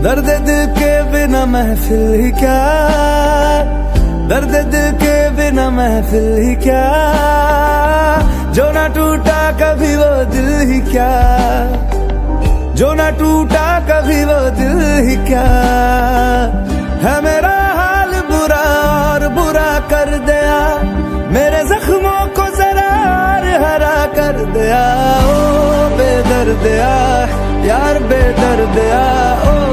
दर्द दिल के बिना महफिल ही क्या, दर्द दिल के बिना महफिल ही क्या, जो ना टूटा कभी वो दिल ही क्या, जो ना टूटा कभी वो दिल ही क्या। है मेरा हाल बुरा और बुरा कर दिया, मेरे जख्मों को जरा हरा कर दिया। ओ बेदर्दिया यार बेदर्दिया, ओ